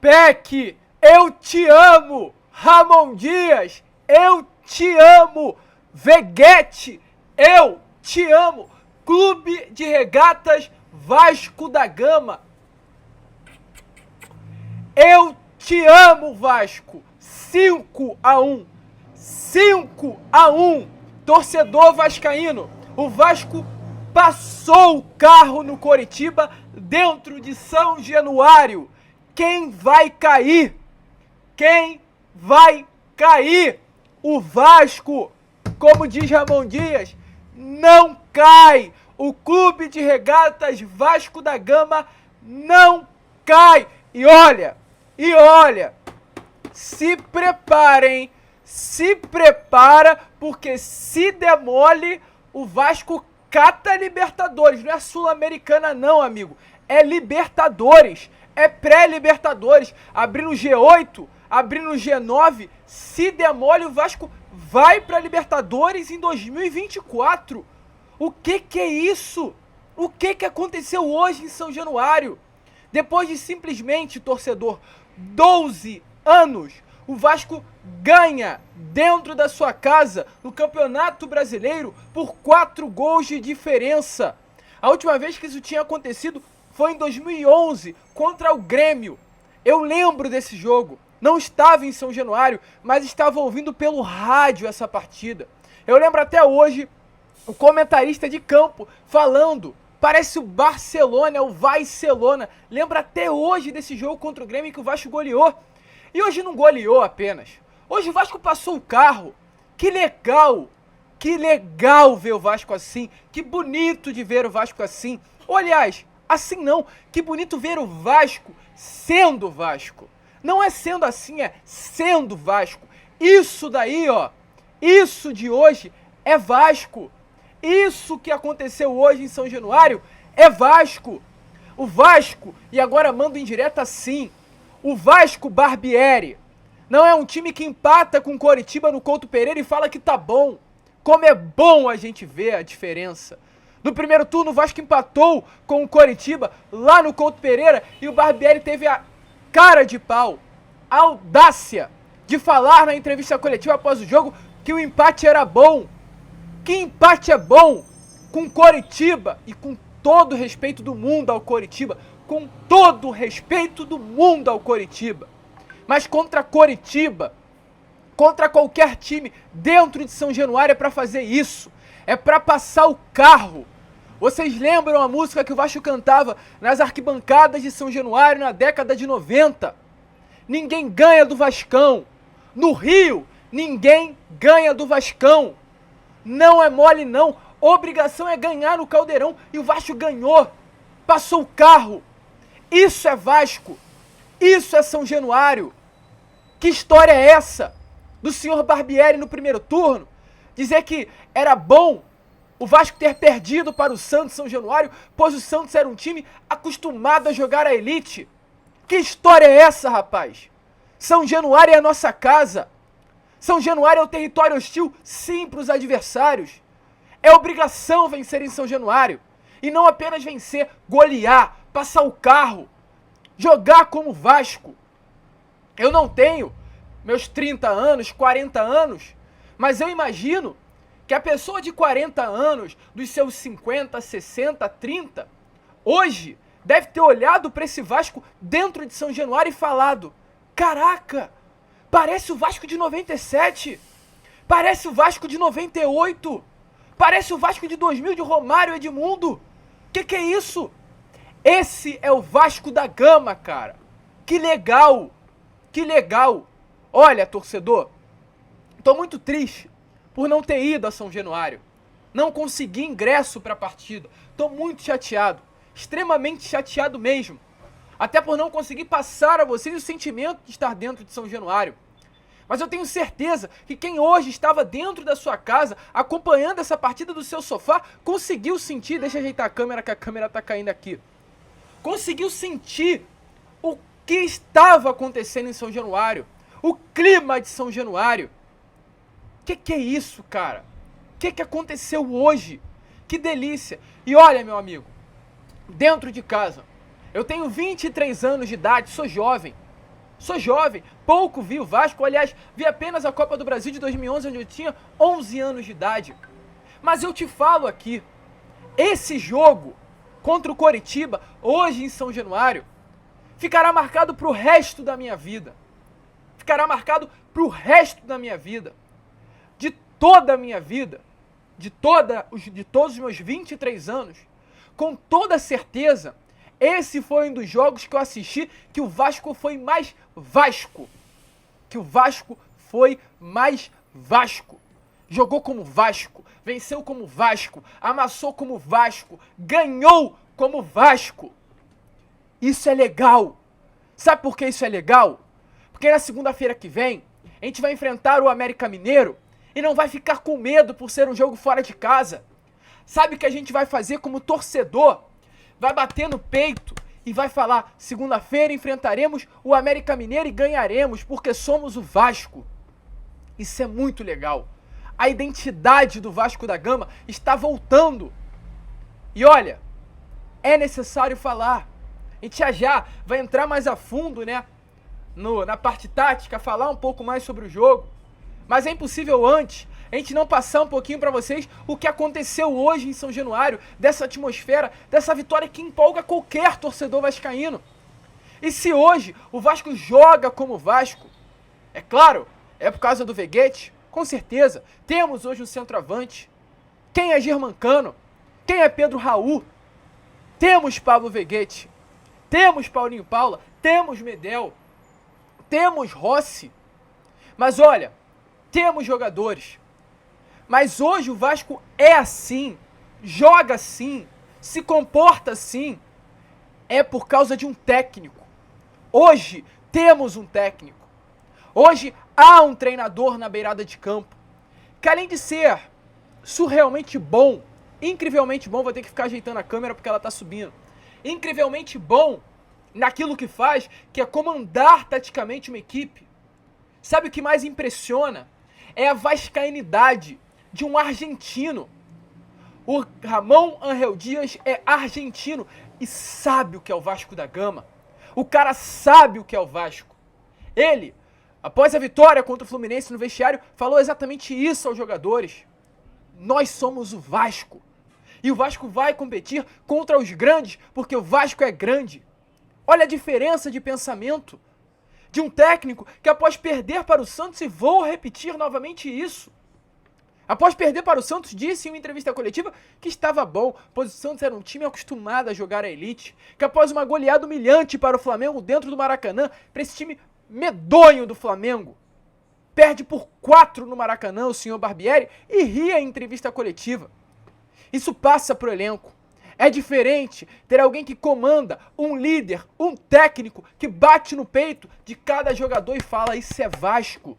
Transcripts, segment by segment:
Peck, eu te amo! Ramon Dias, eu te amo! Veguete, eu te amo! Clube de Regatas Vasco da Gama, eu te amo, Vasco! 5-1, 5-1, torcedor vascaíno, o Vasco passou o carro no Coritiba dentro de São Januário. Quem vai cair? Quem vai cair? O Vasco, como diz Ramon Dias, não cai. O Clube de Regatas Vasco da Gama não cai. E olha, se preparem, se prepara, porque se demole, o Vasco cata a Libertadores. Não é Sul-Americana não, amigo. É Libertadores. É pré-Libertadores. Abrindo o G8, abrindo o G9, se demole, o Vasco vai para Libertadores em 2024. O que é isso? O que aconteceu hoje em São Januário? Depois de simplesmente, torcedor, 12 anos, o Vasco ganha dentro da sua casa no Campeonato Brasileiro por 4 gols de diferença. A última vez que isso tinha acontecido foi em 2011 contra o Grêmio. Eu lembro desse jogo. Não estava em São Januário, mas estava ouvindo pelo rádio essa partida. Eu lembro até hoje o comentarista de campo falando, parece o Barcelona, o Vaicelona. Lembra até hoje desse jogo contra o Grêmio que o Vasco goleou. E hoje não goleou apenas. Hoje o Vasco passou o carro. Que legal ver o Vasco assim. Que bonito de ver o Vasco assim. Ou, aliás, assim não. Que bonito ver o Vasco sendo Vasco. Não é sendo assim, é sendo Vasco. Isso daí, ó. Isso de hoje é Vasco. Isso que aconteceu hoje em São Januário é Vasco. O Vasco, e agora mando em direta assim, o Vasco Barbieri não é um time que empata com o Coritiba no Couto Pereira e fala que tá bom. Como é bom a gente ver a diferença. No primeiro turno o Vasco empatou com o Coritiba lá no Couto Pereira e o Barbieri teve a cara de pau, a audácia de falar na entrevista coletiva após o jogo que o empate era bom. Que empate é bom com Coritiba, e com todo o respeito do mundo ao Coritiba, com todo o respeito do mundo ao Coritiba, mas contra Coritiba, contra qualquer time dentro de São Januário é pra fazer isso, é pra passar o carro. Vocês lembram a música que o Vasco cantava nas arquibancadas de São Januário na década de 90? Ninguém ganha do Vascão. No Rio, ninguém ganha do Vascão. Não é mole não, obrigação é ganhar no Caldeirão e o Vasco ganhou, passou o carro. Isso é Vasco, isso é São Januário. Que história é essa do senhor Barbieri no primeiro turno? Dizer que era bom o Vasco ter perdido para o Santos São Januário, pois o Santos era um time acostumado a jogar a elite. Que história é essa, rapaz? São Januário é a nossa casa. São Januário é o território hostil, sim, para os adversários. É obrigação vencer em São Januário. E não apenas vencer, golear, passar o carro, jogar como Vasco. Eu não tenho meus 30 anos, 40 anos, mas eu imagino que a pessoa de 40 anos, dos seus 50, 60, 30, hoje deve ter olhado para esse Vasco dentro de São Januário e falado: caraca, parece o Vasco de 97, parece o Vasco de 98, parece o Vasco de 2000 de Romário e Edmundo. Que é isso? Esse é o Vasco da Gama, cara. Que legal, que legal. Olha, torcedor, tô muito triste por não ter ido a São Januário. Não consegui ingresso para a partida. Tô muito chateado, extremamente chateado mesmo. Até por não conseguir passar a vocês o sentimento de estar dentro de São Januário. Mas eu tenho certeza que quem hoje estava dentro da sua casa, acompanhando essa partida do seu sofá, conseguiu sentir, deixa eu ajeitar a câmera que a câmera tá caindo aqui, conseguiu sentir o que estava acontecendo em São Januário, o clima de São Januário. Que é isso, cara? Que aconteceu hoje? Que delícia! E olha, meu amigo, dentro de casa, eu tenho 23 anos de idade, sou jovem. Sou jovem, pouco vi o Vasco, aliás, vi apenas a Copa do Brasil de 2011, onde eu tinha 11 anos de idade. Mas eu te falo aqui, esse jogo contra o Coritiba, hoje em São Januário, ficará marcado pro resto da minha vida. Ficará marcado pro resto da minha vida. De toda a minha vida, de todos os meus 23 anos, com toda certeza, esse foi um dos jogos que eu assisti que o Vasco foi mais Vasco. Que o Vasco foi mais Vasco. Jogou como Vasco, venceu como Vasco, amassou como Vasco, ganhou como Vasco. Isso é legal. Sabe por que isso é legal? Porque na segunda-feira que vem, a gente vai enfrentar o América Mineiro e não vai ficar com medo por ser um jogo fora de casa. Sabe o que a gente vai fazer como torcedor? Vai bater no peito e vai falar: segunda-feira enfrentaremos o América Mineiro e ganharemos porque somos o Vasco. Isso é muito legal. A identidade do Vasco da Gama está voltando. E olha, é necessário falar. A gente já vai entrar mais a fundo, né, na parte tática, falar um pouco mais sobre o jogo. Mas é impossível antes a gente não passar um pouquinho para vocês o que aconteceu hoje em São Januário, dessa atmosfera, dessa vitória que empolga qualquer torcedor vascaíno. E se hoje o Vasco joga como Vasco, é claro, é por causa do Veguete, com certeza. Temos hoje um centroavante. Quem é Germancano? Quem é Pedro Raul? Temos Pablo Veguete. Temos Paulinho Paula. Temos Medel. Temos Rossi. Mas olha, temos jogadores. Mas hoje o Vasco é assim, joga assim, se comporta assim. É por causa de um técnico. Hoje temos um técnico. Hoje há um treinador na beirada de campo, que além de ser surrealmente bom, incrivelmente bom, vou ter que ficar ajeitando a câmera porque ela tá subindo, incrivelmente bom naquilo que faz, que é comandar taticamente uma equipe. Sabe o que mais impressiona? É a vascainidade de um argentino. O Ramon Ángel Dias é argentino e sabe o que é o Vasco da Gama. O cara sabe o que é o Vasco. Ele, após a vitória contra o Fluminense no vestiário, falou exatamente isso aos jogadores. Nós somos o Vasco. E o Vasco vai competir contra os grandes, porque o Vasco é grande. Olha a diferença de pensamento de um técnico que após perder para o Santos, e vou repetir novamente isso, após perder para o Santos, disse em uma entrevista coletiva que estava bom, pois o Santos era um time acostumado a jogar a elite, que após uma goleada humilhante para o Flamengo dentro do Maracanã, para esse time medonho do Flamengo, perde por 4 no Maracanã o senhor Barbieri e ria em entrevista coletiva. Isso passa pro elenco. É diferente ter alguém que comanda, um líder, um técnico que bate no peito de cada jogador e fala: isso é Vasco.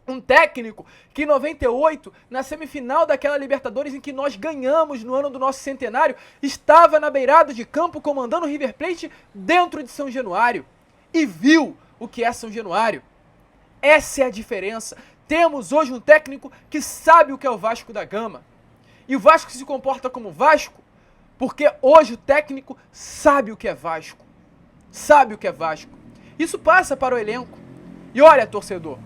Um técnico que em 98, na semifinal daquela Libertadores em que nós ganhamos no ano do nosso centenário, estava na beirada de campo comandando o River Plate dentro de São Januário e viu o que é São Januário. Essa é a diferença. Temos hoje um técnico que sabe o que é o Vasco da Gama. E o Vasco se comporta como Vasco porque hoje o técnico sabe o que é Vasco. Sabe o que é Vasco. Isso passa para o elenco. E olha, torcedor,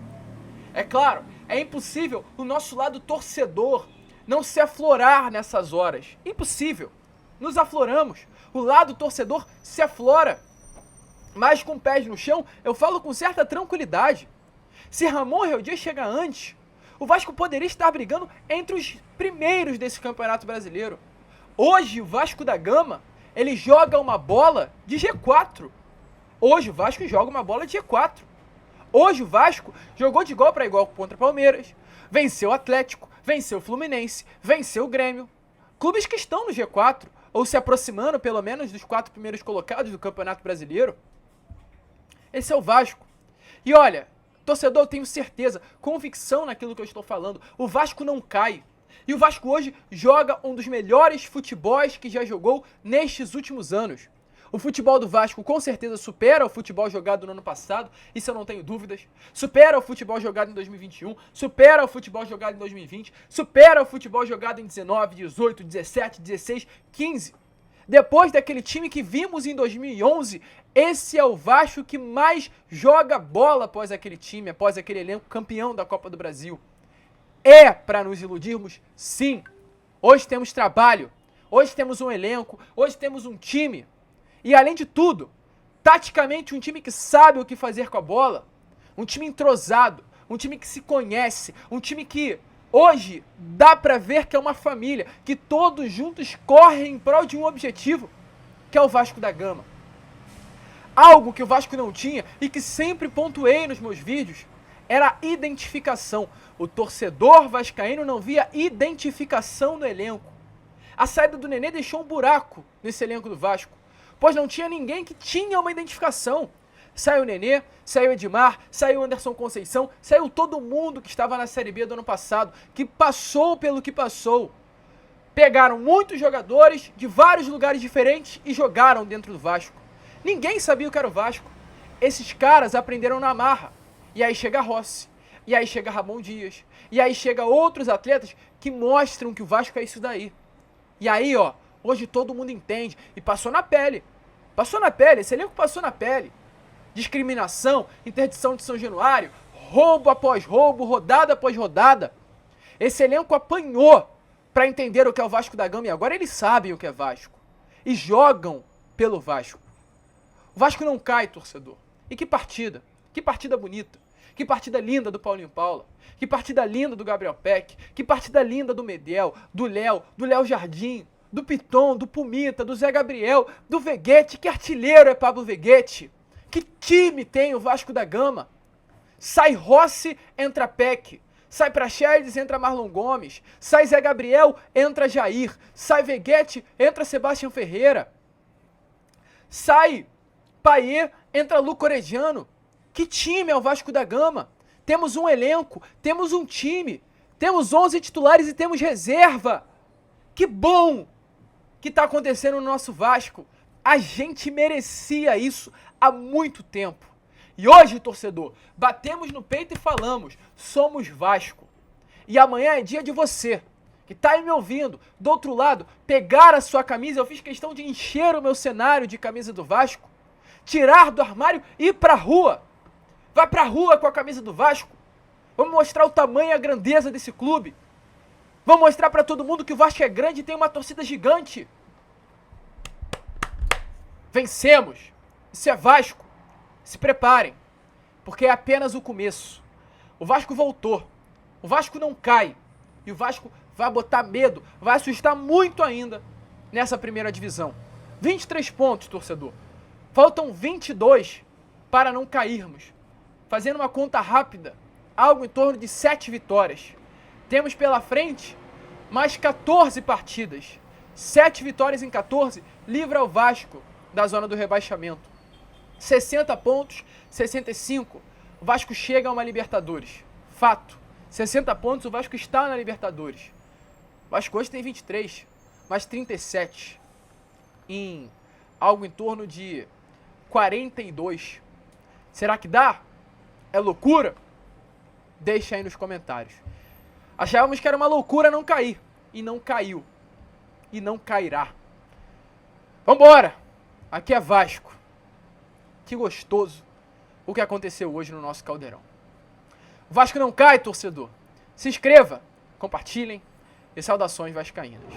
é claro, é impossível o nosso lado torcedor não se aflorar nessas horas. Impossível. Nos afloramos. O lado torcedor se aflora. Mas com pés no chão, eu falo com certa tranquilidade. Se Ramon Ángel Dias chega antes, o Vasco poderia estar brigando entre os primeiros desse Campeonato Brasileiro. Hoje o Vasco da Gama, ele joga uma bola de G4. Hoje o Vasco joga uma bola de G4. Hoje o Vasco jogou de igual para igual contra o Palmeiras, venceu o Atlético, venceu o Fluminense, venceu o Grêmio. Clubes que estão no G4, ou se aproximando pelo menos dos 4 primeiros colocados do Campeonato Brasileiro. Esse é o Vasco. E olha, torcedor, eu tenho certeza, convicção naquilo que eu estou falando, o Vasco não cai. E o Vasco hoje joga um dos melhores futebols que já jogou nestes últimos anos. O futebol do Vasco com certeza supera o futebol jogado no ano passado, isso eu não tenho dúvidas. Supera o futebol jogado em 2021, supera o futebol jogado em 2020, supera o futebol jogado em 19, 18, 17, 16, 15. Depois daquele time que vimos em 2011, Esse é o Vasco que mais joga bola após aquele time, após aquele elenco campeão da Copa do Brasil. É para nos iludirmos? Sim. Hoje temos trabalho, hoje temos um elenco, hoje temos um time. E além de tudo, taticamente um time que sabe o que fazer com a bola, um time entrosado, um time que se conhece, um time que hoje dá para ver que é uma família, que todos juntos correm em prol de um objetivo, que é o Vasco da Gama. Algo que o Vasco não tinha e que sempre pontuei nos meus vídeos era a identificação. O torcedor vascaíno não via identificação no elenco. A saída do Nenê deixou um buraco nesse elenco do Vasco, pois não tinha ninguém que tinha uma identificação. Saiu o Nenê, saiu o Edmar, saiu o Anderson Conceição, saiu todo mundo que estava na Série B do ano passado, que passou pelo que passou. Pegaram muitos jogadores de vários lugares diferentes e jogaram dentro do Vasco. Ninguém sabia o que era o Vasco. Esses caras aprenderam na marra. E aí chega Rossi, e aí chega Ramon Dias, e aí chega outros atletas que mostram que o Vasco é isso daí. E aí, ó, hoje todo mundo entende. E passou na pele. Passou na pele, esse elenco passou na pele. Discriminação, interdição de São Januário, roubo após roubo, rodada após rodada. Esse elenco apanhou para entender o que é o Vasco da Gama e agora eles sabem o que é Vasco. E jogam pelo Vasco. O Vasco não cai, torcedor. E que partida bonita. Que partida linda do Paulinho Paula. Que partida linda do Gabriel Peck. Que partida linda do Medel, do Léo Jardim, do Piton, do Pumita, do Zé Gabriel, do Veguete. Que artilheiro é Pablo Veguete. Que time tem o Vasco da Gama. Sai Rossi, entra Peck. Sai Praxedes, entra Marlon Gomes. Sai Zé Gabriel, entra Jair. Sai Veguete, entra Sebastião Ferreira. Sai Paiê, entra Luco Orejano. Que time é o Vasco da Gama? Temos um elenco, temos um time, temos 11 titulares e temos reserva. Que bom que está acontecendo no nosso Vasco. A gente merecia isso há muito tempo. E hoje, torcedor, batemos no peito e falamos, somos Vasco. E amanhã é dia de você, que está aí me ouvindo, do outro lado, pegar a sua camisa. Eu fiz questão de encher o meu cenário de camisa do Vasco, tirar do armário e ir pra rua. Vai pra rua com a camisa do Vasco. Vamos mostrar o tamanho e a grandeza desse clube. Vamos mostrar pra todo mundo que o Vasco é grande e tem uma torcida gigante. Vencemos. Isso é Vasco. Se preparem, porque é apenas o começo. O Vasco voltou. O Vasco não cai. E o Vasco vai botar medo, vai assustar muito ainda nessa primeira divisão. 23 pontos, torcedor. Faltam 22 para não cairmos. Fazendo uma conta rápida, algo em torno de 7 vitórias. Temos pela frente mais 14 partidas. 7 vitórias em 14 livra o Vasco da zona do rebaixamento. 60 pontos, 65. O Vasco chega a uma Libertadores. Fato. 60 pontos, o Vasco está na Libertadores. O Vasco hoje tem 23, mais 37. Em algo em torno de 42. Será que dá? É loucura? Deixa aí nos comentários. Achávamos que era uma loucura não cair. E não caiu. E não cairá. Vambora! Aqui é Vasco. Que gostoso o que aconteceu hoje no nosso Caldeirão. O Vasco não cai, torcedor. Se inscreva, compartilhem e saudações vascaínas.